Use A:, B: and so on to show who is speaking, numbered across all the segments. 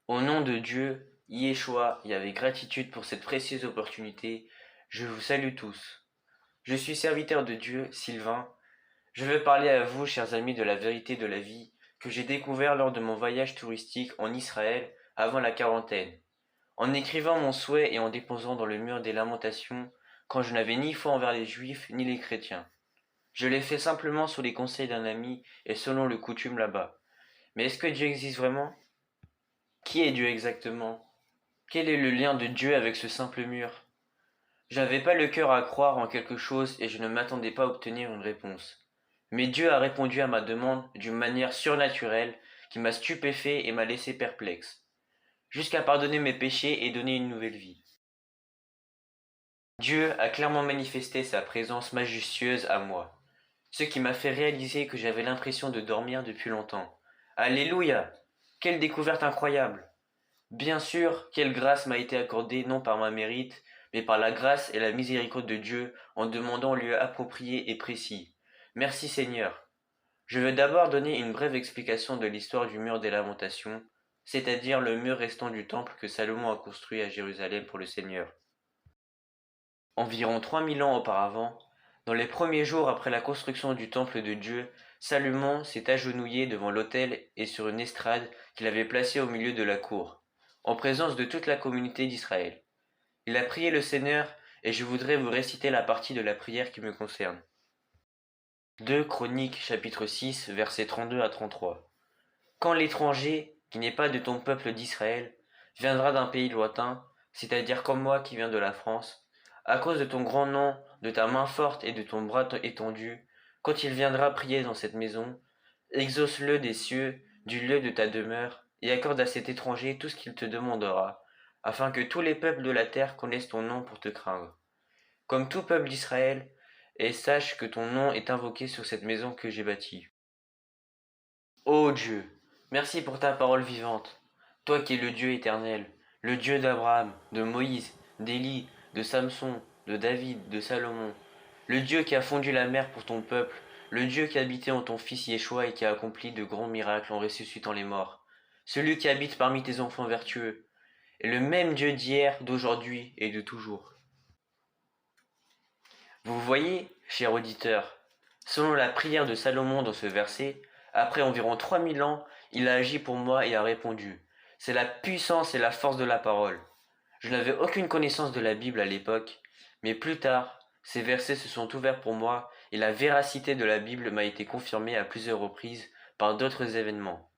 A: Au nom de Dieu, Yeshua, et avec gratitude pour cette précieuse opportunité, je vous salue tous. Je suis serviteur de Dieu, Sylvain. Je veux parler à vous, chers amis, de la vérité de la vie que j'ai découvert lors de mon voyage touristique en Israël avant la quarantaine. En écrivant mon souhait et en déposant dans le mur des lamentations, quand je n'avais ni foi envers les juifs ni les chrétiens. Je l'ai fait simplement sous les conseils d'un ami et selon le coutume là-bas. Mais est-ce que Dieu existe vraiment? Qui est Dieu exactement? Quel est le lien de Dieu avec ce simple mur? Je n'avais pas le cœur à croire en quelque chose et je ne m'attendais pas à obtenir une réponse. Mais Dieu a répondu à ma demande d'une manière surnaturelle qui m'a stupéfait et m'a laissé perplexe, jusqu'à pardonner mes péchés et donner une nouvelle vie. Dieu a clairement manifesté sa présence majestueuse à moi, ce qui m'a fait réaliser que j'avais l'impression de dormir depuis longtemps. Alléluia! Quelle découverte incroyable! Bien sûr, quelle grâce m'a été accordée non par ma mérite, mais par la grâce et la miséricorde de Dieu en demandant un lieu approprié et précis. Merci Seigneur. Je veux d'abord donner une brève explication de l'histoire du mur des lamentations, c'est-à-dire le mur restant du temple que Salomon a construit à Jérusalem pour le Seigneur. Environ 3000 ans auparavant, dans les premiers jours après la construction du temple de Dieu, Salomon s'est agenouillé devant l'autel et sur une estrade qu'il avait placée au milieu de la cour, en présence de toute la communauté d'Israël. Il a prié le Seigneur et je voudrais vous réciter la partie de la prière qui me concerne. 2 Chroniques chapitre 6 versets 32 à 33. Quand l'étranger, qui n'est pas de ton peuple d'Israël, viendra d'un pays lointain, c'est-à-dire comme moi qui viens de la France, à cause de ton grand nom, de ta main forte et de ton bras étendu, quand il viendra prier dans cette maison, exauce-le des cieux, du lieu de ta demeure, et accorde à cet étranger tout ce qu'il te demandera, afin que tous les peuples de la terre connaissent ton nom pour te craindre. Comme tout peuple d'Israël, et sache que ton nom est invoqué sur cette maison que j'ai bâtie. Ô Dieu, merci pour ta parole vivante, toi qui es le Dieu éternel, le Dieu d'Abraham, de Moïse, d'Élie, de Samson, de David, de Salomon, le Dieu qui a fondu la mer pour ton peuple, le Dieu qui habitait en ton fils Yeshua et qui a accompli de grands miracles en ressuscitant les morts, celui qui habite parmi tes enfants vertueux, est le même Dieu d'hier, d'aujourd'hui et de toujours. Vous voyez, cher auditeur, selon la prière de Salomon dans ce verset, après environ 3000 ans, il a agi pour moi et a répondu. C'est la puissance et la force de la parole. Je n'avais aucune connaissance de la Bible à l'époque, mais plus tard, ces versets se sont ouverts pour moi et la véracité de la Bible m'a été confirmée à plusieurs reprises par d'autres événements.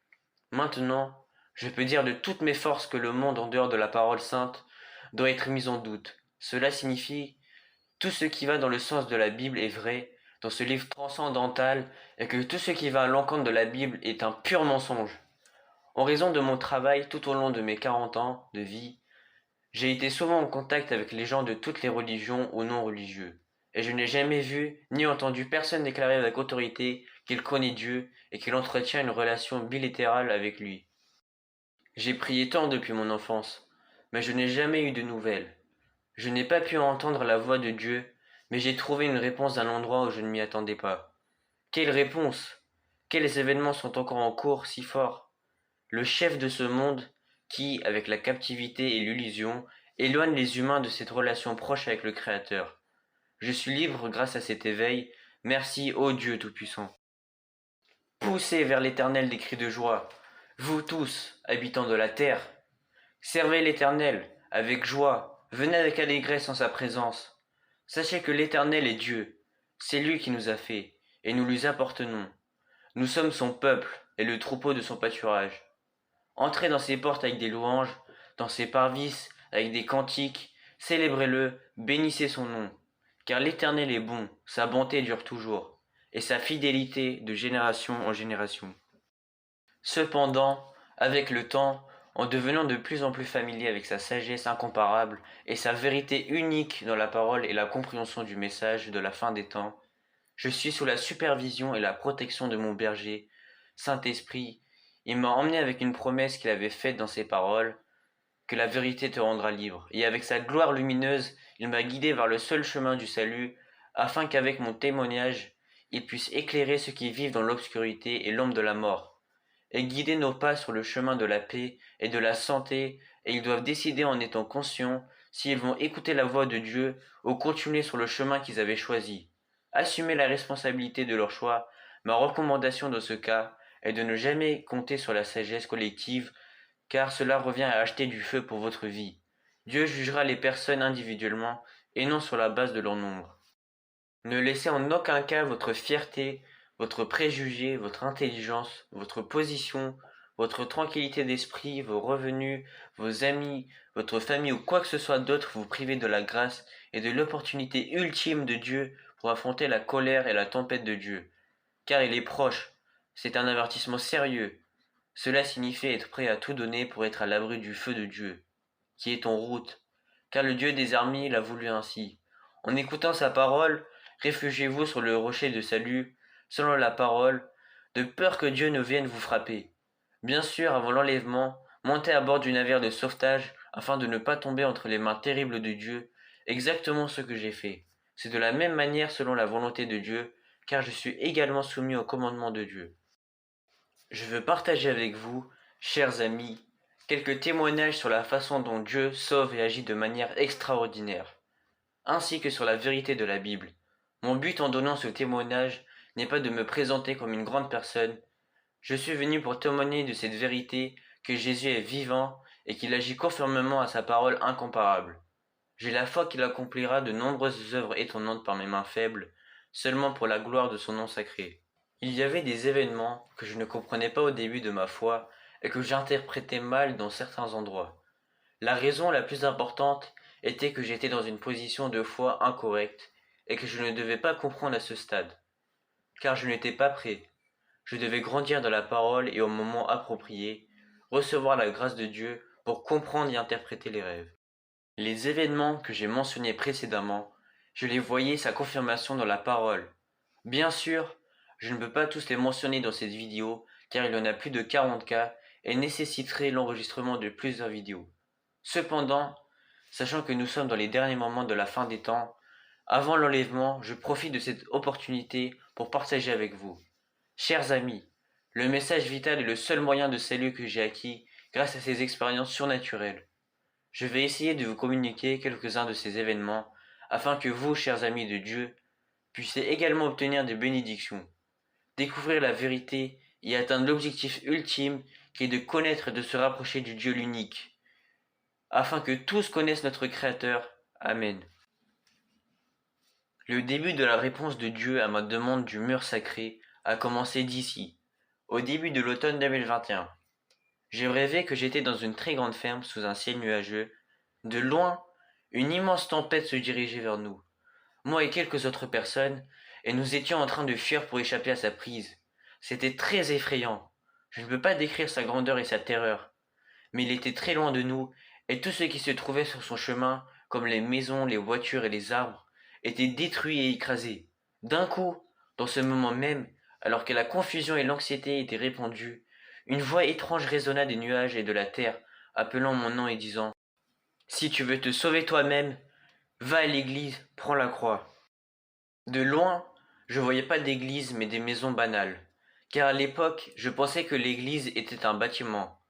A: Maintenant, je peux dire de toutes mes forces que le monde en dehors de la parole sainte doit être mis en doute. Cela signifie tout ce qui va dans le sens de la Bible est vrai, dans ce livre transcendantal, et que tout ce qui va à l'encontre de la Bible est un pur mensonge. En raison de mon travail tout au long de mes 40 ans de vie, j'ai été souvent en contact avec les gens de toutes les religions ou non religieux, et je n'ai jamais vu ni entendu personne déclarer avec autorité qu'il connaît Dieu et qu'il entretient une relation bilatérale avec lui. J'ai prié tant depuis mon enfance, mais je n'ai jamais eu de nouvelles. Je n'ai pas pu entendre la voix de Dieu, mais j'ai trouvé une réponse d'un endroit où je ne m'y attendais pas. Quelle réponse? Quels événements sont encore en cours si forts? Le chef de ce monde, qui, avec la captivité et l'illusion, éloigne les humains de cette relation proche avec le Créateur. Je suis libre grâce à cet éveil. Merci, ô Dieu Tout-Puissant. Poussez vers l'Éternel des cris de joie, vous tous, habitants de la terre. Servez l'Éternel avec joie, venez avec allégresse en sa présence. Sachez que l'Éternel est Dieu, c'est lui qui nous a fait, et nous lui appartenons. Nous sommes son peuple et le troupeau de son pâturage. Entrez dans ses portes avec des louanges, dans ses parvis avec des cantiques, célébrez-le, bénissez son nom. Car l'Éternel est bon, sa bonté dure toujours, et sa fidélité de génération en génération. Cependant, avec le temps, en devenant de plus en plus familier avec sa sagesse incomparable et sa vérité unique dans la parole et la compréhension du message de la fin des temps, je suis sous la supervision et la protection de mon berger, Saint-Esprit. Il m'a emmené avec une promesse qu'il avait faite dans ses paroles, que la vérité te rendra libre. Et avec sa gloire lumineuse, il m'a guidé vers le seul chemin du salut, afin qu'avec mon témoignage, il puisse éclairer ceux qui vivent dans l'obscurité et l'ombre de la mort, et guider nos pas sur le chemin de la paix et de la santé, et ils doivent décider en étant conscients s'ils vont écouter la voix de Dieu ou continuer sur le chemin qu'ils avaient choisi. Assumer la responsabilité de leur choix, ma recommandation dans ce cas est de ne jamais compter sur la sagesse collective, car cela revient à acheter du feu pour votre vie. Dieu jugera les personnes individuellement et non sur la base de leur nombre. Ne laissez en aucun cas votre fierté, votre préjugé, votre intelligence, votre position, votre tranquillité d'esprit, vos revenus, vos amis, votre famille ou quoi que ce soit d'autre vous priver de la grâce et de l'opportunité ultime de Dieu pour affronter la colère et la tempête de Dieu. Car il est proche. C'est un avertissement sérieux. Cela signifie être prêt à tout donner pour être à l'abri du feu de Dieu, qui est en route. Car le Dieu des armées l'a voulu ainsi. En écoutant sa parole, réfugiez-vous sur le rocher de salut, selon la parole, de peur que Dieu ne vienne vous frapper. Bien sûr, avant l'enlèvement, montez à bord du navire de sauvetage afin de ne pas tomber entre les mains terribles de Dieu, exactement ce que j'ai fait. C'est de la même manière selon la volonté de Dieu, car je suis également soumis au commandement de Dieu. Je veux partager avec vous, chers amis, quelques témoignages sur la façon dont Dieu sauve et agit de manière extraordinaire, ainsi que sur la vérité de la Bible. Mon but en donnant ce témoignage n'est pas de me présenter comme une grande personne. Je suis venu pour témoigner de cette vérité que Jésus est vivant et qu'il agit conformément à sa parole incomparable. J'ai la foi qu'il accomplira de nombreuses œuvres étonnantes par mes mains faibles, seulement pour la gloire de son nom sacré. Il y avait des événements que je ne comprenais pas au début de ma foi et que j'interprétais mal dans certains endroits. La raison la plus importante était que j'étais dans une position de foi incorrecte et que je ne devais pas comprendre à ce stade, car je n'étais pas prêt. Je devais grandir dans la parole et au moment approprié, recevoir la grâce de Dieu pour comprendre et interpréter les rêves. Les événements que j'ai mentionnés précédemment, je les voyais sa confirmation dans la parole. Bien sûr, je ne peux pas tous les mentionner dans cette vidéo car il y en a plus de 40 cas et nécessiterait l'enregistrement de plusieurs vidéos. Cependant, sachant que nous sommes dans les derniers moments de la fin des temps, avant l'enlèvement, je profite de cette opportunité pour partager avec vous. Chers amis, le message vital est le seul moyen de salut que j'ai acquis grâce à ces expériences surnaturelles. Je vais essayer de vous communiquer quelques-uns de ces événements afin que vous, chers amis de Dieu, puissiez également obtenir des bénédictions, découvrir la vérité et atteindre l'objectif ultime qui est de connaître et de se rapprocher du Dieu l'unique, afin que tous connaissent notre Créateur. Amen. Le début de la réponse de Dieu à ma demande du mur sacré a commencé d'ici, au début de l'automne 2021. J'ai rêvé que j'étais dans une très grande ferme sous un ciel nuageux. De loin, une immense tempête se dirigeait vers nous, moi et quelques autres personnes, et nous étions en train de fuir pour échapper à sa prise. C'était très effrayant. Je ne peux pas décrire sa grandeur et sa terreur, mais il était très loin de nous, et tout ce qui se trouvait sur son chemin, comme les maisons, les voitures et les arbres, était détruit et écrasé. D'un coup, dans ce moment même, alors que la confusion et l'anxiété étaient répandues, une voix étrange résonna des nuages et de la terre, appelant mon nom et disant : « Si tu veux te sauver toi-même, va à l'église, prends la croix. » De loin, je voyais pas d'église mais des maisons banales, car à l'époque, je pensais que l'église était un bâtiment.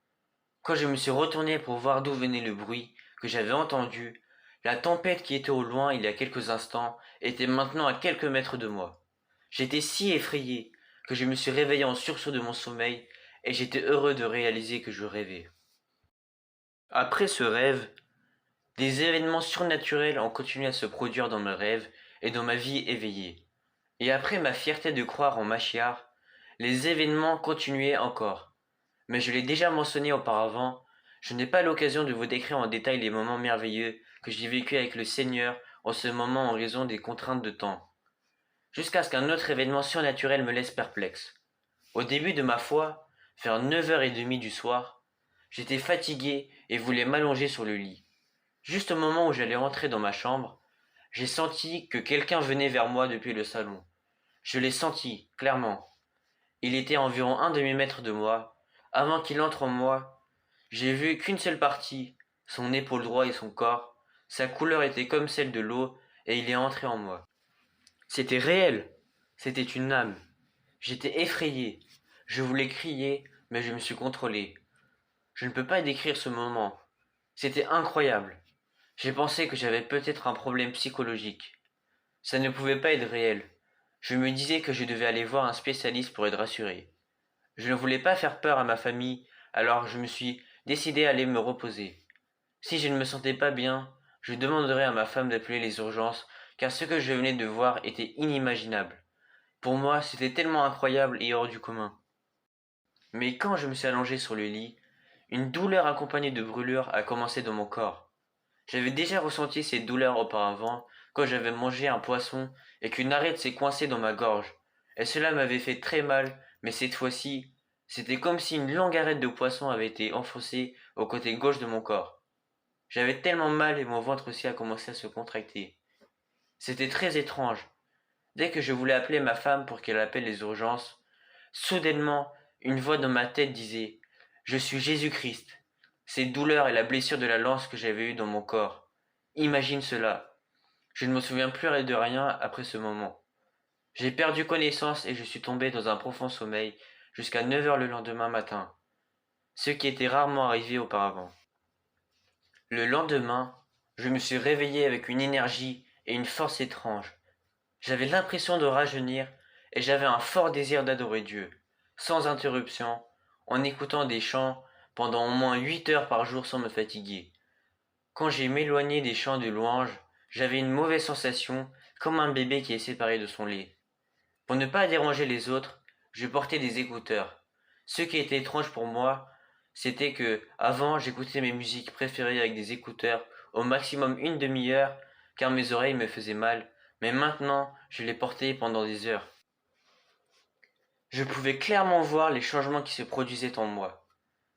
A: Quand je me suis retourné pour voir d'où venait le bruit que j'avais entendu, la tempête qui était au loin il y a quelques instants était maintenant à quelques mètres de moi. J'étais si effrayé que je me suis réveillé en sursaut de mon sommeil et j'étais heureux de réaliser que je rêvais. Après ce rêve, des événements surnaturels ont continué à se produire dans mes rêves et dans ma vie éveillée. Et après ma fierté de croire en Machiar, les événements continuaient encore. Mais je l'ai déjà mentionné auparavant, je n'ai pas l'occasion de vous décrire en détail les moments merveilleux que j'ai vécus avec le Seigneur en ce moment en raison des contraintes de temps, jusqu'à ce qu'un autre événement surnaturel me laisse perplexe. Au début de ma foi, vers 9h30 du soir, j'étais fatigué et voulais m'allonger sur le lit. Juste au moment où j'allais rentrer dans ma chambre, j'ai senti que quelqu'un venait vers moi depuis le salon. Je l'ai senti, clairement. Il était à environ un demi-mètre de moi. Avant qu'il entre en moi, j'ai vu qu'une seule partie, son épaule droite et son corps. Sa couleur était comme celle de l'eau et il est entré en moi. C'était réel. C'était une âme. J'étais effrayé. Je voulais crier, mais je me suis contrôlé. Je ne peux pas décrire ce moment. C'était incroyable. J'ai pensé que j'avais peut-être un problème psychologique. Ça ne pouvait pas être réel. Je me disais que je devais aller voir un spécialiste pour être rassuré. Je ne voulais pas faire peur à ma famille, alors je me suis décidé à aller me reposer. Si je ne me sentais pas bien, je demanderais à ma femme d'appeler les urgences, car ce que je venais de voir était inimaginable. Pour moi, c'était tellement incroyable et hors du commun. Mais quand je me suis allongé sur le lit, une douleur accompagnée de brûlures a commencé dans mon corps. J'avais déjà ressenti ces douleurs auparavant, quand j'avais mangé un poisson et qu'une arête s'est coincée dans ma gorge, et cela m'avait fait très mal, mais cette fois-ci, c'était comme si une longue arête de poisson avait été enfoncée au côté gauche de mon corps. J'avais tellement mal et mon ventre aussi a commencé à se contracter. C'était très étrange. Dès que je voulais appeler ma femme pour qu'elle appelle les urgences, soudainement, une voix dans ma tête disait: Je suis Jésus-Christ. Ces douleurs et la blessure de la lance que j'avais eue dans mon corps. Imagine cela. Je ne me souviens plus de rien après ce moment. J'ai perdu connaissance et je suis tombé dans un profond sommeil jusqu'à 9 heures le lendemain matin, ce qui était rarement arrivé auparavant. Le lendemain, je me suis réveillé avec une énergie et une force étranges. J'avais l'impression de rajeunir et j'avais un fort désir d'adorer Dieu, sans interruption, en écoutant des chants pendant au moins 8 heures par jour sans me fatiguer. Quand j'ai m'éloigné des chants de louanges, j'avais une mauvaise sensation, comme un bébé qui est séparé de son lait. Pour ne pas déranger les autres, je portais des écouteurs. Ce qui était étrange pour moi, c'était que, avant, j'écoutais mes musiques préférées avec des écouteurs au maximum une demi-heure, car mes oreilles me faisaient mal, mais maintenant, je les portais pendant des heures. Je pouvais clairement voir les changements qui se produisaient en moi.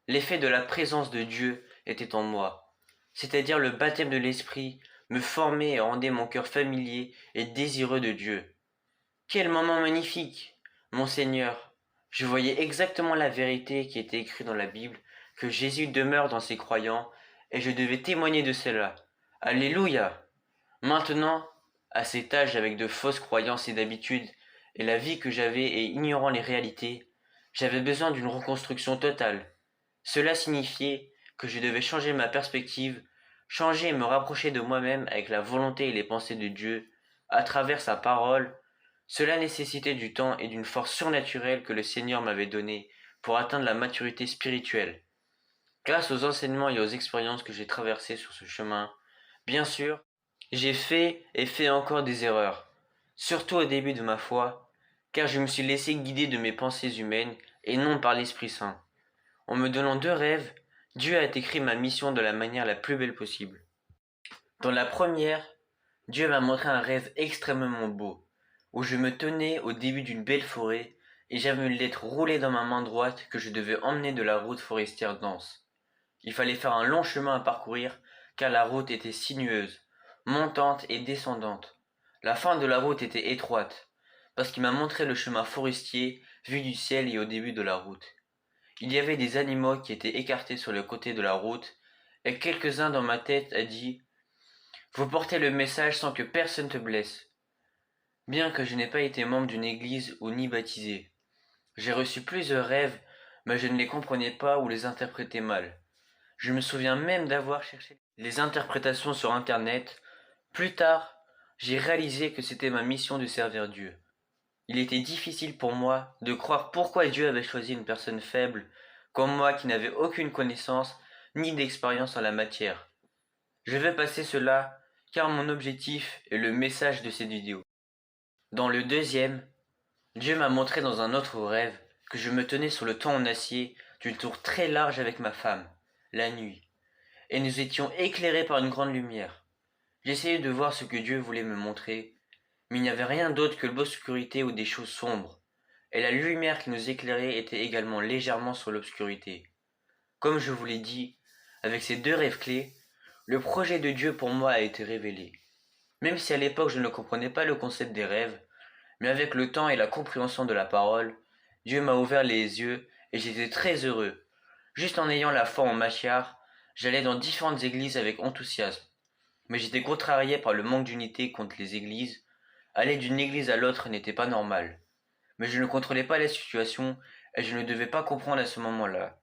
A: L'effet de la présence de Dieu était en moi, c'est-à-dire le baptême de l'Esprit me formait et rendait mon cœur familier et désireux de Dieu. Quel moment magnifique, mon Seigneur! Je voyais exactement la vérité qui était écrite dans la Bible, que Jésus demeure dans ses croyants, et je devais témoigner de cela. Alléluia! Maintenant, à cet âge avec de fausses croyances et d'habitudes, et la vie que j'avais et ignorant les réalités, j'avais besoin d'une reconstruction totale. Cela signifiait que je devais changer ma perspective, changer et me rapprocher de moi-même avec la volonté et les pensées de Dieu, à travers sa parole. Cela nécessitait du temps et d'une force surnaturelle que le Seigneur m'avait donnée pour atteindre la maturité spirituelle. Grâce aux enseignements et aux expériences que j'ai traversées sur ce chemin, bien sûr, j'ai fait et fait encore des erreurs, surtout au début de ma foi, car je me suis laissé guider de mes pensées humaines et non par l'Esprit Saint. En me donnant deux rêves, Dieu a écrit ma mission de la manière la plus belle possible. Dans la première, Dieu m'a montré un rêve extrêmement beau, où je me tenais au début d'une belle forêt et j'avais une lettre roulée dans ma main droite que je devais emmener de la route forestière dense. Il fallait faire un long chemin à parcourir car la route était sinueuse, montante et descendante. La fin de la route était étroite, parce qu'il m'a montré le chemin forestier vu du ciel et au début de la route. Il y avait des animaux qui étaient écartés sur le côté de la route, et quelques-uns dans ma tête a dit: Vous portez le message sans que personne te blesse. Bien que je n'ai pas été membre d'une église ou ni baptisé. J'ai reçu plusieurs rêves, mais je ne les comprenais pas ou les interprétais mal. Je me souviens même d'avoir cherché les interprétations sur Internet. Plus tard, j'ai réalisé que c'était ma mission de servir Dieu. Il était difficile pour moi de croire pourquoi Dieu avait choisi une personne faible, comme moi qui n'avais aucune connaissance ni d'expérience en la matière. Je vais passer cela car mon objectif est le message de cette vidéo. Dans le deuxième, Dieu m'a montré dans un autre rêve que je me tenais sur le toit en acier d'une tour très large avec ma femme, la nuit, et nous étions éclairés par une grande lumière. J'essayais de voir ce que Dieu voulait me montrer, mais il n'y avait rien d'autre que l'obscurité ou des choses sombres, et la lumière qui nous éclairait était également légèrement sur l'obscurité. Comme je vous l'ai dit, avec ces deux rêves clés, le projet de Dieu pour moi a été révélé. Même si à l'époque je ne comprenais pas le concept des rêves, mais avec le temps et la compréhension de la parole, Dieu m'a ouvert les yeux et j'étais très heureux. Juste en ayant la foi en Machiar, j'allais dans différentes églises avec enthousiasme. Mais j'étais contrarié par le manque d'unité contre les églises. Aller d'une église à l'autre n'était pas normal. Mais je ne contrôlais pas la situation et je ne devais pas comprendre à ce moment-là,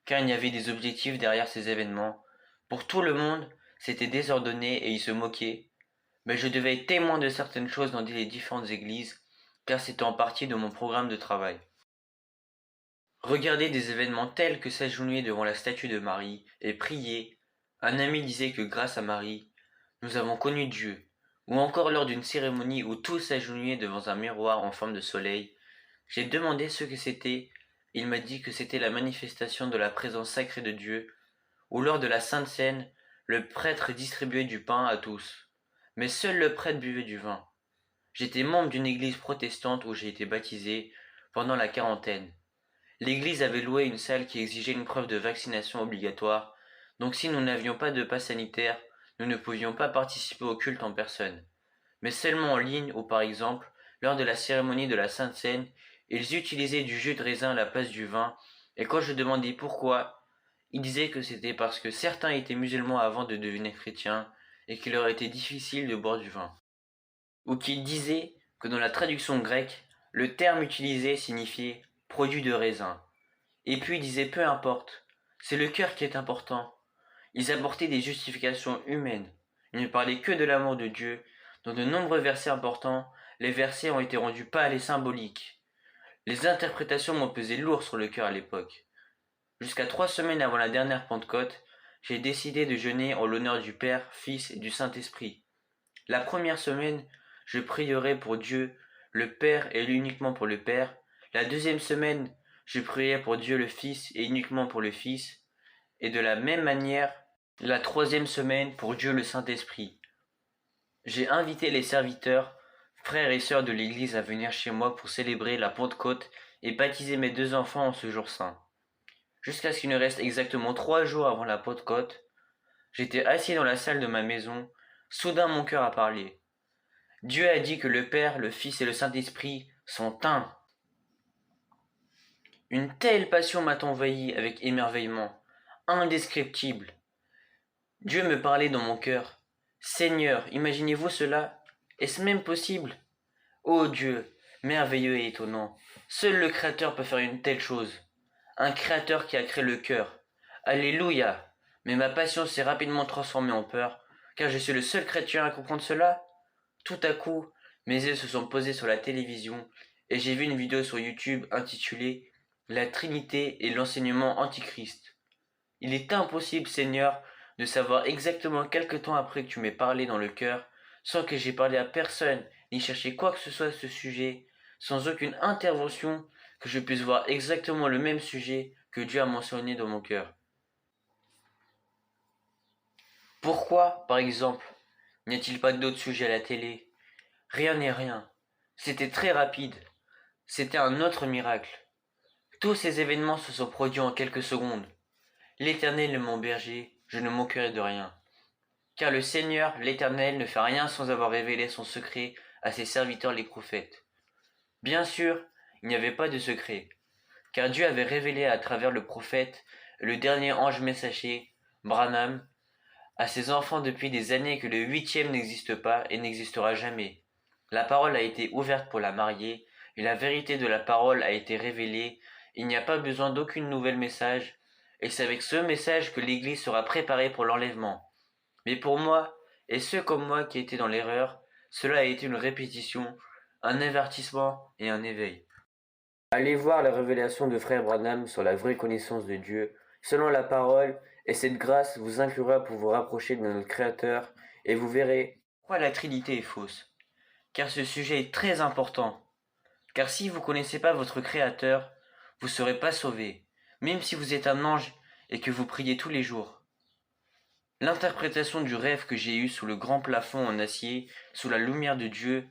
A: car il y avait des objectifs derrière ces événements. Pour tout le monde, c'était désordonné et ils se moquaient, mais je devais être témoin de certaines choses dans les différentes églises, car c'était en partie de mon programme de travail. Regarder des événements tels que s'agenouiller devant la statue de Marie et prier. Un ami disait que grâce à Marie, nous avons connu Dieu. Ou encore lors d'une cérémonie où tous s'agenouillaient devant un miroir en forme de soleil. J'ai demandé ce que c'était. Il m'a dit que c'était la manifestation de la présence sacrée de Dieu. Ou lors de la Sainte Seine, le prêtre distribuait du pain à tous. Mais seul le prêtre buvait du vin. J'étais membre d'une église protestante où j'ai été baptisé pendant la quarantaine. L'église avait loué une salle qui exigeait une preuve de vaccination obligatoire, donc si nous n'avions pas de passe sanitaire, nous ne pouvions pas participer au culte en personne. Mais seulement en ligne ou par exemple, lors de la cérémonie de la Sainte Seine, ils utilisaient du jus de raisin à la place du vin, et quand je demandais pourquoi, ils disaient que c'était parce que certains étaient musulmans avant de devenir chrétiens, et qu'il leur était difficile de boire du vin. Ou qu'ils disaient que dans la traduction grecque, le terme utilisé signifiait produit de raisin. Et puis ils disaient peu importe, c'est le cœur qui est important. Ils apportaient des justifications humaines. Ils ne parlaient que de l'amour de Dieu. Dans de nombreux versets importants, les versets ont été rendus pâles et symboliques. Les interprétations m'ont pesé lourd sur le cœur à l'époque. Jusqu'à 3 semaines avant la dernière Pentecôte, j'ai décidé de jeûner en l'honneur du Père, Fils et du Saint-Esprit. La première semaine, je prierai pour Dieu, le Père et uniquement pour le Père. La deuxième semaine, je priais pour Dieu le Fils et uniquement pour le Fils. Et de la même manière, la troisième semaine pour Dieu le Saint-Esprit. J'ai invité les serviteurs, frères et sœurs de l'Église à venir chez moi pour célébrer la Pentecôte et baptiser mes 2 enfants en ce jour saint. Jusqu'à ce qu'il ne reste exactement 3 jours avant la Pentecôte, j'étais assis dans la salle de ma maison. Soudain mon cœur a parlé. Dieu a dit que le Père, le Fils et le Saint-Esprit sont un. Une telle passion m'a envahi avec émerveillement, indescriptible. Dieu me parlait dans mon cœur. Seigneur, imaginez-vous cela? Est-ce même possible? Ô Dieu, merveilleux et étonnant, seul le Créateur peut faire une telle chose. Un Créateur qui a créé le cœur. Alléluia! Mais ma passion s'est rapidement transformée en peur, car je suis le seul chrétien à comprendre cela. Tout à coup, mes yeux se sont posés sur la télévision et j'ai vu une vidéo sur YouTube intitulée La Trinité et l'enseignement antichrist. Il est impossible, Seigneur, de savoir exactement quelque temps après que tu m'aies parlé dans le cœur, sans que j'aie parlé à personne, ni cherché quoi que ce soit à ce sujet, sans aucune intervention, que je puisse voir exactement le même sujet que Dieu a mentionné dans mon cœur. Pourquoi, par exemple, n'y a-t-il pas d'autres sujets à la télé? Rien n'est rien. C'était très rapide. C'était un autre miracle. Tous ces événements se sont produits en quelques secondes. L'Éternel est mon berger, je ne manquerai de rien. Car le Seigneur, l'Éternel, ne fait rien sans avoir révélé son secret à ses serviteurs les prophètes. Bien sûr, il n'y avait pas de secret, car Dieu avait révélé à travers le prophète, le dernier ange messager, Branham, à ses enfants depuis des années que le 8e n'existe pas et n'existera jamais. La parole a été ouverte pour la marier, et la vérité de la parole a été révélée. Il n'y a pas besoin d'aucun nouvel message, et c'est avec ce message que l'Église sera préparée pour l'enlèvement. Mais pour moi, et ceux comme moi qui étaient dans l'erreur, cela a été une répétition, un avertissement et un éveil. Allez voir la révélation de Frère Branham sur la vraie connaissance de Dieu, selon la parole, et cette grâce vous inclura pour vous rapprocher de notre Créateur, et vous verrez pourquoi la Trinité est fausse. Car ce sujet est très important. Car si vous ne connaissez pas votre Créateur, vous ne serez pas sauvé, même si vous êtes un ange et que vous priez tous les jours. L'interprétation du rêve que j'ai eu sous le grand plafond en acier, sous la lumière de Dieu,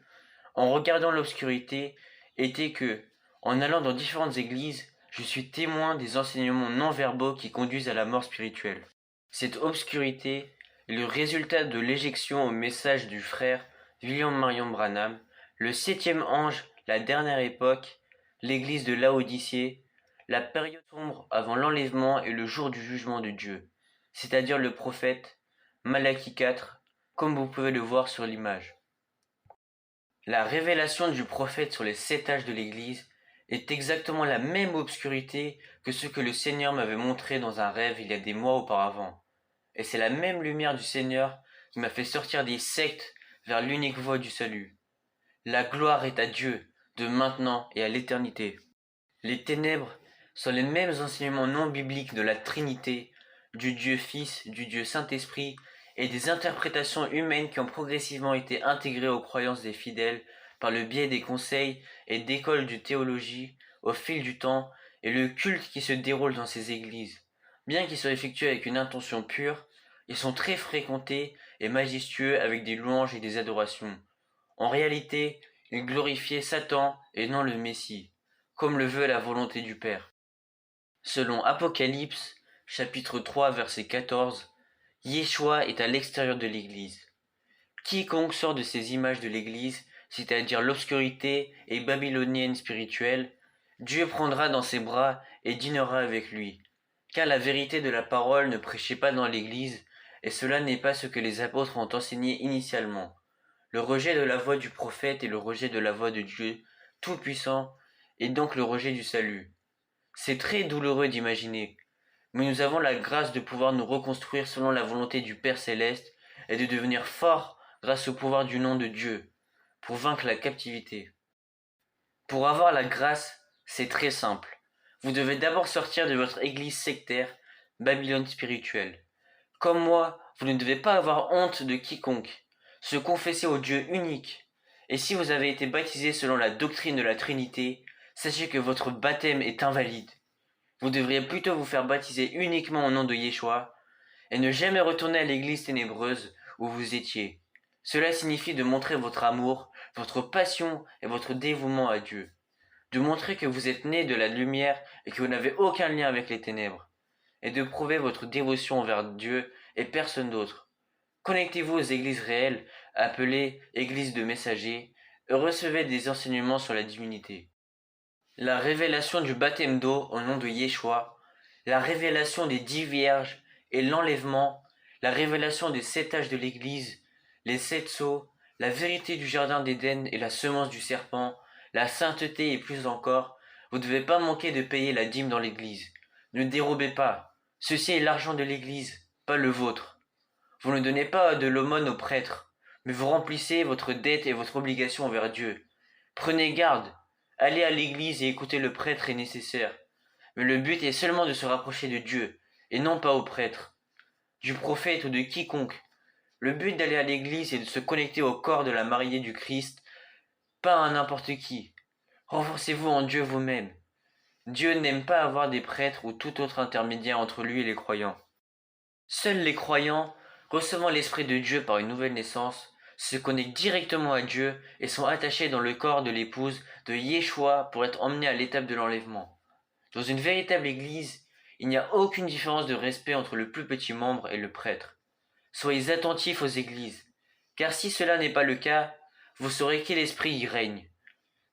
A: en regardant l'obscurité, était que, en allant dans différentes églises, je suis témoin des enseignements non-verbaux qui conduisent à la mort spirituelle. Cette obscurité est le résultat de l'éjection au message du frère William Marion Branham, le 7e ange, la dernière époque, l'église de Laodicée, la période sombre avant l'enlèvement et le jour du jugement de Dieu, c'est-à-dire le prophète, Malachie 4, comme vous pouvez le voir sur l'image. La révélation du prophète sur les 7 âges de l'Église est exactement la même obscurité que ce que le Seigneur m'avait montré dans un rêve il y a des mois auparavant. Et c'est la même lumière du Seigneur qui m'a fait sortir des sectes vers l'unique voie du salut. La gloire est à Dieu, de maintenant et à l'éternité. Les ténèbres sont les mêmes enseignements non bibliques de la Trinité, du Dieu Fils, du Dieu Saint-Esprit, et des interprétations humaines qui ont progressivement été intégrées aux croyances des fidèles par le biais des conseils et d'écoles de théologie au fil du temps et le culte qui se déroule dans ces églises. Bien qu'ils soient effectués avec une intention pure, ils sont très fréquentés et majestueux avec des louanges et des adorations. En réalité, ils glorifiaient Satan et non le Messie, comme le veut la volonté du Père. Selon Apocalypse, chapitre 3, verset 14, Yeshua est à l'extérieur de l'Église. Quiconque sort de ces images de l'Église, c'est-à-dire l'obscurité et babylonienne spirituelle, Dieu prendra dans ses bras et dînera avec lui. Car la vérité de la parole ne prêchait pas dans l'Église, et cela n'est pas ce que les apôtres ont enseigné initialement. Le rejet de la voix du prophète et le rejet de la voix de Dieu Tout-Puissant est donc le rejet du salut. C'est très douloureux d'imaginer, mais nous avons la grâce de pouvoir nous reconstruire selon la volonté du Père céleste et de devenir forts grâce au pouvoir du nom de Dieu, pour vaincre la captivité. Pour avoir la grâce, c'est très simple. Vous devez d'abord sortir de votre église sectaire, Babylone spirituelle. Comme moi, vous ne devez pas avoir honte de quiconque, se confesser au Dieu unique. Et si vous avez été baptisé selon la doctrine de la Trinité, sachez que votre baptême est invalide. Vous devriez plutôt vous faire baptiser uniquement au nom de Yeshua et ne jamais retourner à l'église ténébreuse où vous étiez. Cela signifie de montrer votre amour, votre passion et votre dévouement à Dieu. De montrer que vous êtes né de la lumière et que vous n'avez aucun lien avec les ténèbres. Et de prouver votre dévotion envers Dieu et personne d'autre. Connectez-vous aux églises réelles, appelées églises de messagers, et recevez des enseignements sur la divinité. La révélation du baptême d'eau au nom de Yeshua, la révélation des 10 vierges et l'enlèvement, la révélation des 7 âges de l'Église, les 7 sceaux, la vérité du jardin d'Éden et la semence du serpent, la sainteté et plus encore, vous ne devez pas manquer de payer la dîme dans l'Église. Ne dérobez pas. Ceci est l'argent de l'Église, pas le vôtre. Vous ne donnez pas de l'aumône aux prêtres, mais vous remplissez votre dette et votre obligation envers Dieu. Prenez garde. Aller à l'église et écouter le prêtre est nécessaire, mais le but est seulement de se rapprocher de Dieu, et non pas au prêtre, du prophète ou de quiconque. Le but d'aller à l'église est de se connecter au corps de la mariée du Christ, pas à n'importe qui. Renforcez-vous en Dieu vous-même. Dieu n'aime pas avoir des prêtres ou tout autre intermédiaire entre lui et les croyants. Seuls les croyants, recevant l'Esprit de Dieu par une nouvelle naissance, se connectent directement à Dieu et sont attachés dans le corps de l'épouse de Yeshua pour être emmenés à l'étape de l'enlèvement. Dans une véritable église, il n'y a aucune différence de respect entre le plus petit membre et le prêtre. Soyez attentifs aux églises, car si cela n'est pas le cas, vous saurez quel esprit y règne.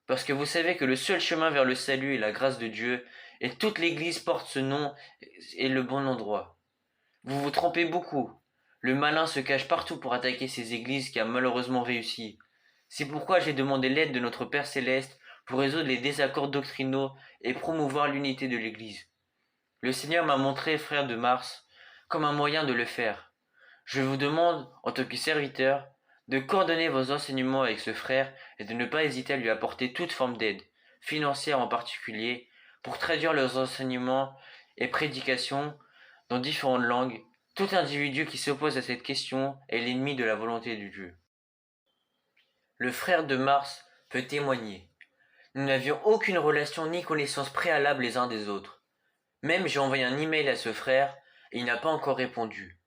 A: Parce que vous savez que le seul chemin vers le salut est la grâce de Dieu, et toute l'église porte ce nom et le bon endroit. Vous vous trompez beaucoup. Le malin se cache partout pour attaquer ces églises qui a malheureusement réussi. C'est pourquoi j'ai demandé l'aide de notre Père céleste pour résoudre les désaccords doctrinaux et promouvoir l'unité de l'Église. Le Seigneur m'a montré, frère de Mars, comme un moyen de le faire. Je vous demande, en tant que serviteur, de coordonner vos enseignements avec ce frère et de ne pas hésiter à lui apporter toute forme d'aide, financière en particulier, pour traduire leurs enseignements et prédications dans différentes langues. Tout individu qui s'oppose à cette question est l'ennemi de la volonté de Dieu. Le frère de Mars peut témoigner. Nous n'avions aucune relation ni connaissance préalable les uns des autres. Même j'ai envoyé un email à ce frère et il n'a pas encore répondu.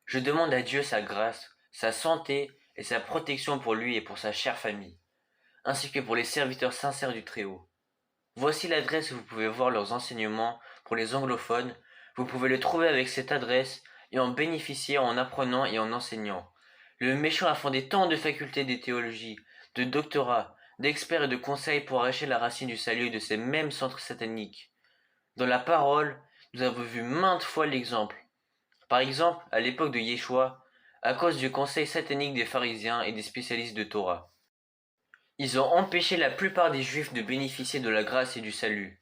A: Je demande à Dieu sa grâce, sa santé et sa protection pour lui et pour sa chère famille, ainsi que pour les serviteurs sincères du Très-Haut. Voici l'adresse où vous pouvez voir leurs enseignements pour les anglophones. Vous pouvez le trouver avec cette adresse et en bénéficier en apprenant et en enseignant. Le méchant a fondé tant de facultés de théologie, de doctorats, d'experts et de conseils pour arracher la racine du salut de ces mêmes centres sataniques. Dans la parole, nous avons vu maintes fois l'exemple. Par exemple, à l'époque de Yeshua, à cause du conseil satanique des pharisiens et des spécialistes de Torah. Ils ont empêché la plupart des Juifs de bénéficier de la grâce et du salut,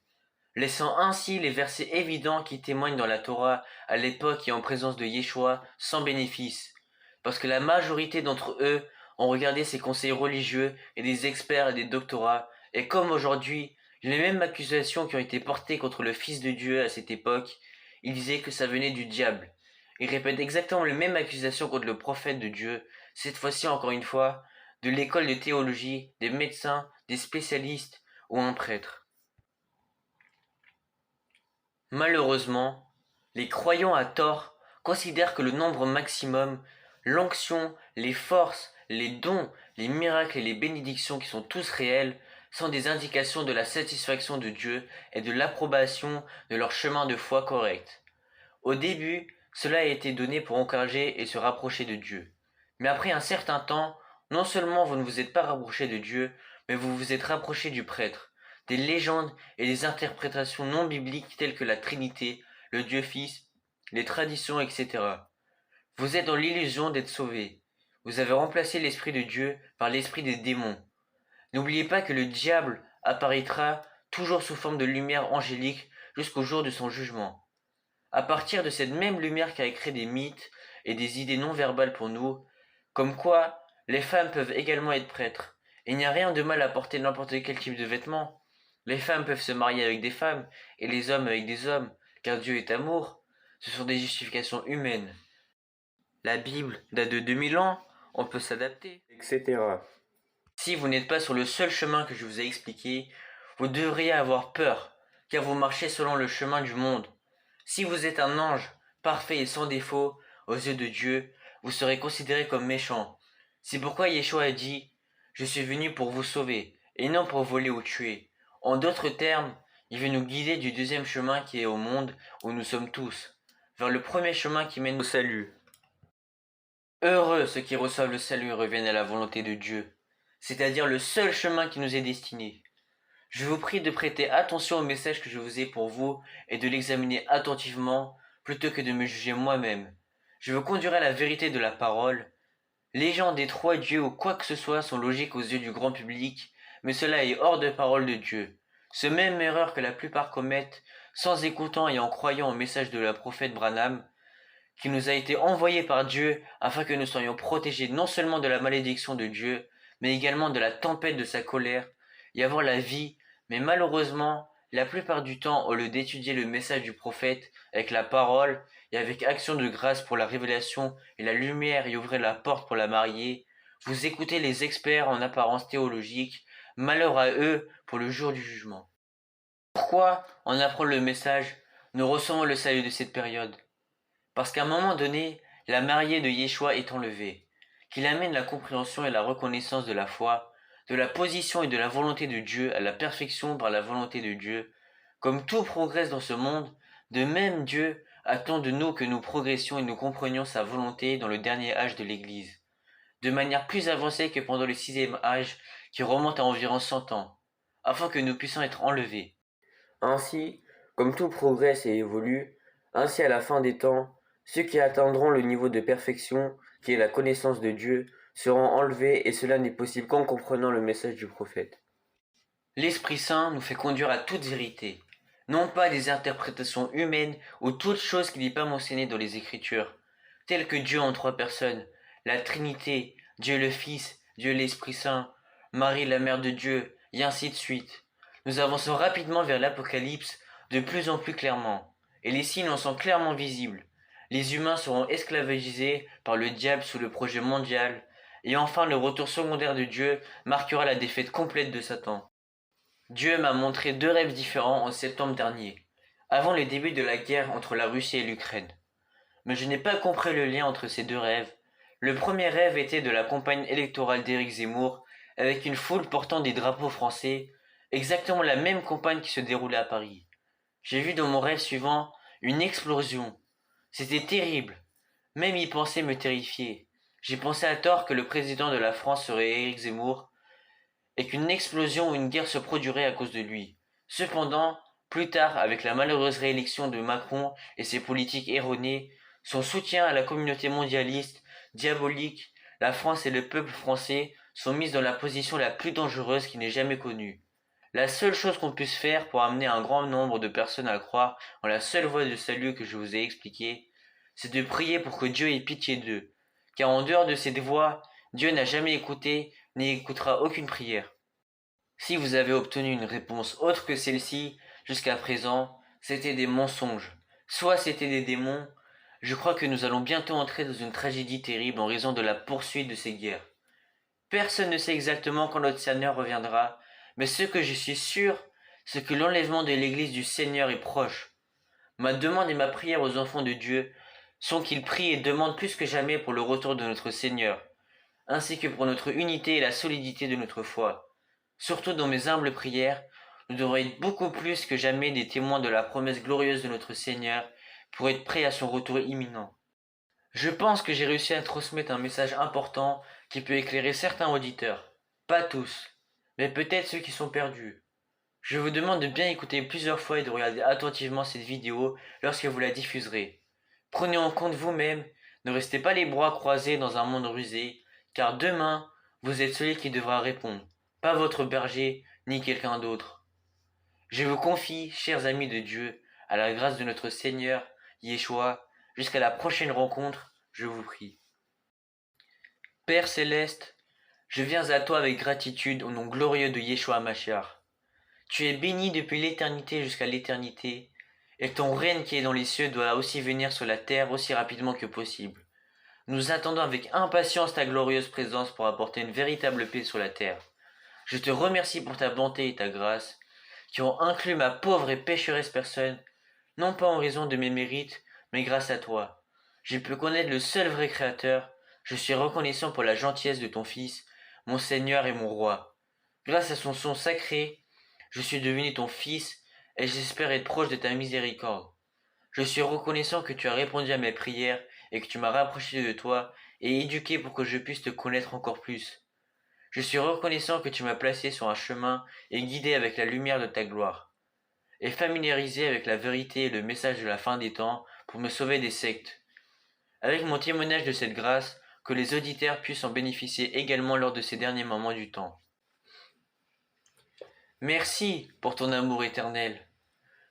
A: laissant ainsi les versets évidents qui témoignent dans la Torah à l'époque et en présence de Yeshua sans bénéfice, parce que la majorité d'entre eux ont regardé ces conseils religieux et des experts et des doctorats, et comme aujourd'hui, les mêmes accusations qui ont été portées contre le Fils de Dieu à cette époque, ils disaient que ça venait du diable. Ils répètent exactement les mêmes accusations contre le prophète de Dieu, cette fois-ci encore une fois, de l'école de théologie, des médecins, des spécialistes ou un prêtre. Malheureusement, les croyants à tort considèrent que le nombre maximum, l'onction, les forces, les dons, les miracles et les bénédictions qui sont tous réels sont des indications de la satisfaction de Dieu et de l'approbation de leur chemin de foi correct. Au début, cela a été donné pour encourager et se rapprocher de Dieu. Mais après un certain temps, non seulement vous ne vous êtes pas rapproché de Dieu, mais vous vous êtes rapproché du prêtre, des légendes et des interprétations non bibliques telles que la Trinité, le Dieu Fils, les traditions, etc. Vous êtes dans l'illusion d'être sauvé. Vous avez remplacé l'Esprit de Dieu par l'Esprit des démons. N'oubliez pas que le diable apparaîtra toujours sous forme de lumière angélique jusqu'au jour de son jugement. À partir de cette même lumière qui a créé des mythes et des idées non verbales pour nous, comme quoi les femmes peuvent également être prêtres. Il n'y a rien de mal à porter n'importe quel type de vêtements. Les femmes peuvent se marier avec des femmes et les hommes avec des hommes, car Dieu est amour. Ce sont des justifications humaines. La Bible date de 2000 ans, on peut s'adapter, etc. Si vous n'êtes pas sur le seul chemin que je vous ai expliqué, vous devriez avoir peur, car vous marchez selon le chemin du monde. Si vous êtes un ange, parfait et sans défaut, aux yeux de Dieu, vous serez considéré comme méchant. C'est pourquoi Yeshua a dit, je suis venu pour vous sauver, et non pour voler ou tuer. En d'autres termes, il veut nous guider du deuxième chemin qui est au monde où nous sommes tous, vers le premier chemin qui mène au salut. Heureux ceux qui reçoivent le salut et reviennent à la volonté de Dieu, c'est-à-dire le seul chemin qui nous est destiné. Je vous prie de prêter attention au message que je vous ai pour vous et de l'examiner attentivement plutôt que de me juger moi-même. Je vous conduirai à la vérité de la parole. Les gens des trois dieux ou quoi que ce soit sont logiques aux yeux du grand public, mais cela est hors de parole de Dieu. Ce même erreur que la plupart commettent, sans écoutant et en croyant au message de la prophète Branham, qui nous a été envoyé par Dieu afin que nous soyons protégés non seulement de la malédiction de Dieu, mais également de la tempête de sa colère, et avoir la vie, mais malheureusement, la plupart du temps, au lieu d'étudier le message du prophète avec la parole et avec action de grâce pour la révélation et la lumière et ouvrir la porte pour la marier, vous écoutez les experts en apparence théologique, malheur à eux pour le jour du jugement. Pourquoi, en apprenant le message, nous recevons le salut de cette période? Parce qu'à un moment donné, la mariée de Yeshua est enlevée, qu'il amène la compréhension et la reconnaissance de la foi, de la position et de la volonté de Dieu à la perfection par la volonté de Dieu. Comme tout progresse dans ce monde, de même Dieu attend de nous que nous progressions et nous comprenions sa volonté dans le dernier âge de l'Église, de manière plus avancée que pendant le sixième âge qui remonte à environ 100 ans, afin que nous puissions être enlevés. Ainsi, comme tout progresse et évolue, ainsi à la fin des temps, ceux qui atteindront le niveau de perfection, qui est la connaissance de Dieu, seront enlevés et cela n'est possible qu'en comprenant le message du prophète. L'Esprit Saint nous fait conduire à toute vérité, non pas des interprétations humaines ou toute chose qui n'est pas mentionnée dans les Écritures, telles que Dieu en trois personnes, la Trinité, Dieu le Fils, Dieu l'Esprit Saint, Marie la Mère de Dieu, et ainsi de suite. Nous avançons rapidement vers l'Apocalypse de plus en plus clairement, et les signes en sont clairement visibles. Les humains seront esclavagisés par le diable sous le projet mondial, et enfin le retour secondaire de Dieu marquera la défaite complète de Satan. Dieu m'a montré deux rêves différents en septembre dernier, avant le début de la guerre entre la Russie et l'Ukraine. Mais je n'ai pas compris le lien entre ces deux rêves. Le premier rêve était de la campagne électorale d'Éric Zemmour, avec une foule portant des drapeaux français, exactement la même campagne qui se déroulait à Paris. J'ai vu dans mon rêve suivant une explosion. C'était terrible. Même y penser me terrifiait. J'ai pensé à tort que le président de la France serait Éric Zemmour, et qu'une explosion ou une guerre se produirait à cause de lui. Cependant, plus tard, avec la malheureuse réélection de Macron et ses politiques erronées, son soutien à la communauté mondialiste, diabolique, la France et le peuple français sont mises dans la position la plus dangereuse qui n'ait jamais connue. La seule chose qu'on puisse faire pour amener un grand nombre de personnes à croire en la seule voie de salut que je vous ai expliquée, c'est de prier pour que Dieu ait pitié d'eux, car en dehors de cette voie, Dieu n'a jamais écouté ni écoutera aucune prière. Si vous avez obtenu une réponse autre que celle-ci jusqu'à présent, c'était des mensonges, soit c'était des démons. Je crois que nous allons bientôt entrer dans une tragédie terrible en raison de la poursuite de ces guerres. Personne ne sait exactement quand notre Seigneur reviendra, mais ce que je suis sûr, c'est que l'enlèvement de l'Église du Seigneur est proche. Ma demande et ma prière aux enfants de Dieu sont qu'ils prient et demandent plus que jamais pour le retour de notre Seigneur, ainsi que pour notre unité et la solidité de notre foi. Surtout dans mes humbles prières, nous devons être beaucoup plus que jamais des témoins de la promesse glorieuse de notre Seigneur pour être prêts à son retour imminent. Je pense que j'ai réussi à transmettre un message important qui peut éclairer certains auditeurs. Pas tous, mais peut-être ceux qui sont perdus. Je vous demande de bien écouter plusieurs fois et de regarder attentivement cette vidéo lorsque vous la diffuserez. Prenez en compte vous-même, ne restez pas les bras croisés dans un monde rusé, car demain, vous êtes celui qui devra répondre, pas votre berger ni quelqu'un d'autre. Je vous confie, chers amis de Dieu, à la grâce de notre Seigneur, Yeshua, jusqu'à la prochaine rencontre, je vous prie. Père céleste, je viens à toi avec gratitude au nom glorieux de Yeshua Mashiach. Tu es béni depuis l'éternité jusqu'à l'éternité, et ton règne qui est dans les cieux doit aussi venir sur la terre aussi rapidement que possible. Nous attendons avec impatience ta glorieuse présence pour apporter une véritable paix sur la terre. Je te remercie pour ta bonté et ta grâce, qui ont inclus ma pauvre et pécheresse personne, non pas en raison de mes mérites, mais grâce à toi. J'ai pu connaître le seul vrai Créateur. Je suis reconnaissant pour la gentillesse de ton Fils, mon Seigneur et mon Roi. Grâce à son sang sacré, je suis devenu ton Fils, et j'espère être proche de ta miséricorde. Je suis reconnaissant que tu as répondu à mes prières et que tu m'as rapproché de toi et éduqué pour que je puisse te connaître encore plus. Je suis reconnaissant que tu m'as placé sur un chemin et guidé avec la lumière de ta gloire, et familiarisé avec la vérité et le message de la fin des temps pour me sauver des sectes. Avec mon témoignage de cette grâce, que les auditeurs puissent en bénéficier également lors de ces derniers moments du temps. Merci pour ton amour éternel.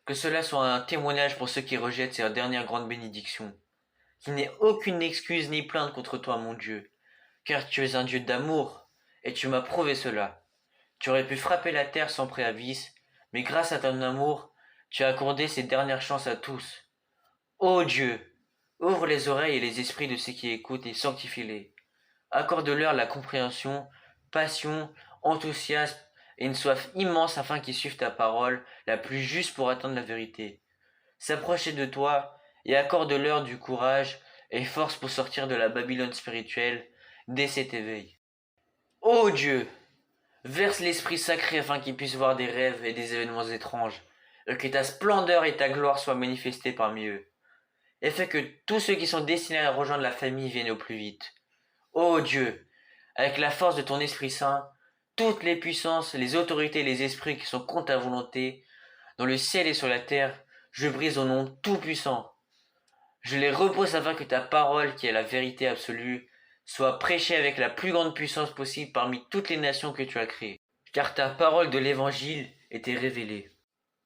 A: Que cela soit un témoignage pour ceux qui rejettent ces dernières grandes bénédictions. Qu'il n'ait aucune excuse ni plainte contre toi, mon Dieu, car tu es un Dieu d'amour, et tu m'as prouvé cela. Tu aurais pu frapper la terre sans préavis, mais grâce à ton amour, tu as accordé ces dernières chances à tous. Ô Dieu, ouvre les oreilles et les esprits de ceux qui écoutent et sanctifie-les. Accorde-leur la compréhension, passion, enthousiasme et une soif immense afin qu'ils suivent ta parole, la plus juste pour atteindre la vérité. S'approcher de toi et accorde-leur du courage et force pour sortir de la Babylone spirituelle dès cet éveil. Ô Dieu, verse l'Esprit sacré afin qu'ils puissent voir des rêves et des événements étranges, et que ta splendeur et ta gloire soient manifestées parmi eux, et fais que tous ceux qui sont destinés à rejoindre la famille viennent au plus vite. Ô Dieu, avec la force de ton Esprit Saint, toutes les puissances, les autorités et les esprits qui sont contre ta volonté, dans le ciel et sur la terre, je brise au nom tout-puissant. Je les repose afin que ta parole, qui est la vérité absolue, soit prêchée avec la plus grande puissance possible parmi toutes les nations que tu as créées. Car ta parole de l'Évangile était révélée.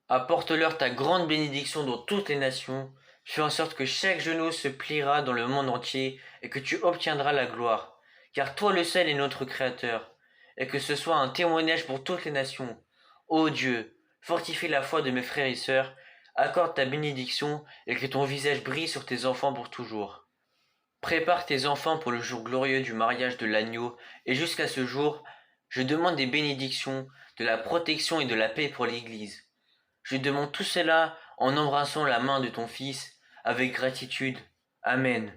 A: Apporte-leur ta grande bénédiction dans toutes les nations. Fais en sorte que chaque genou se pliera dans le monde entier et que tu obtiendras la gloire. Car toi le seul est notre Créateur. Et que ce soit un témoignage pour toutes les nations. Ô Dieu, fortifie la foi de mes frères et sœurs, accorde ta bénédiction et que ton visage brille sur tes enfants pour toujours. Prépare tes enfants pour le jour glorieux du mariage de l'agneau, et jusqu'à ce jour, je demande des bénédictions, de la protection et de la paix pour l'Église. Je demande tout cela en embrassant la main de ton Fils avec gratitude. Amen.